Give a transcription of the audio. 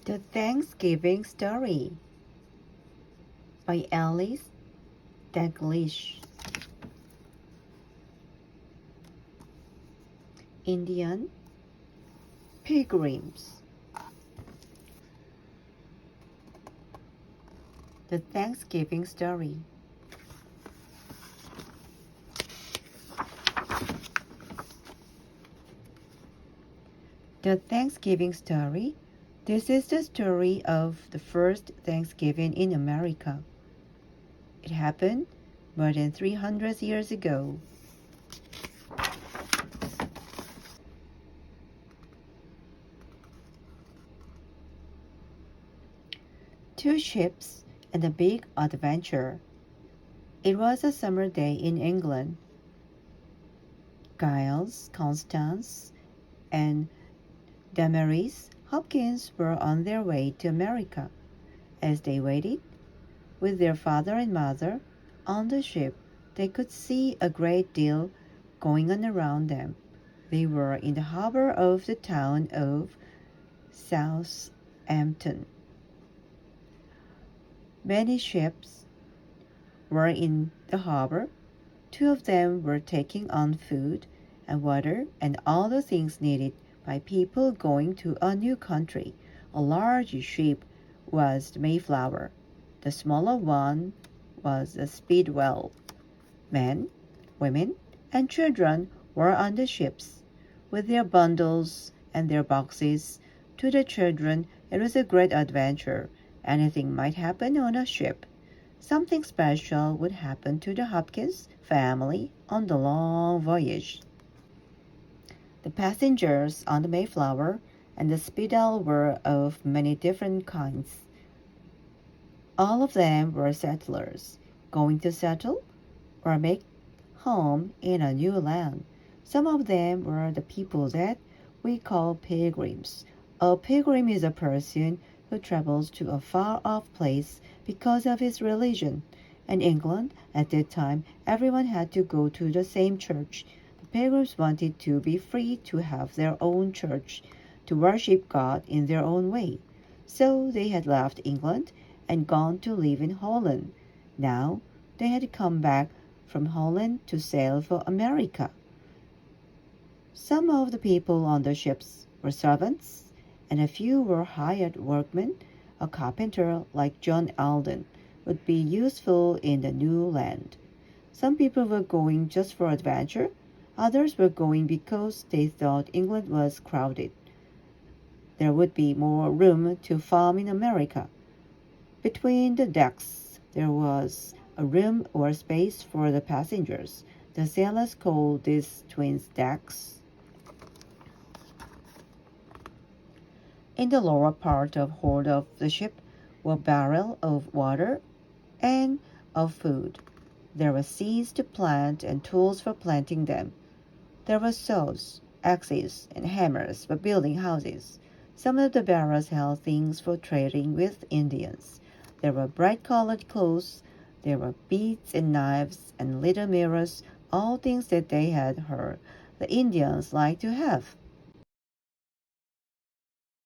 The Thanksgiving Story by Alice Dalglish. Indian Pilgrims. The Thanksgiving Story. The Thanksgiving Story. This is the story of the first Thanksgiving in America. It happened more than 300 years ago. Two ships and a big adventure. It was a summer day in England. Giles, Constance, and Damaris Hopkins were on their way to America. As they waited, with their father and mother, on the ship, they could see a great deal going on around them. They were in the harbor of the town of Southampton. Many ships were in the harbor. Two of them were taking on food and water and all the things needed by people going to a new country. A large ship was the Mayflower. The smaller one was the Speedwell. Men, women, and children were on the ships, with their bundles and their boxes. To the children, it was a great adventure. Anything might happen on a ship. Something special would happen to the Hopkins family on the long voyage. The passengers on the Mayflower and the Speedwell were of many different kinds. All of them were settlers, going to settle or make home in a new land. Some of them were the people that we call pilgrims. A pilgrim is a person who travels to a far-off place because of his religion. In England, at that time, everyone had to go to the same church. The pilgrims wanted to be free to have their own church, to worship God in their own way. So they had left England and gone to live in Holland. Now they had come back from Holland to sail for America. Some of the people on the ships were servants, and a few were hired workmen. A carpenter like John Alden would be useful in the new land. Some people were going just for adventure. Others were going because they thought England was crowded. There would be more room to farm in America. Between the decks, there was a room or space for the passengers. The sailors called these twin decks. In the lower part of hold of the ship were barrels of water and of food. There were seeds to plant and tools for planting them. There were saws, axes, and hammers for building houses. Some of the barrels held things for trading with Indians. There were bright-colored clothes. There were beads and knives and little mirrors, all things that they had heard the Indians liked to have.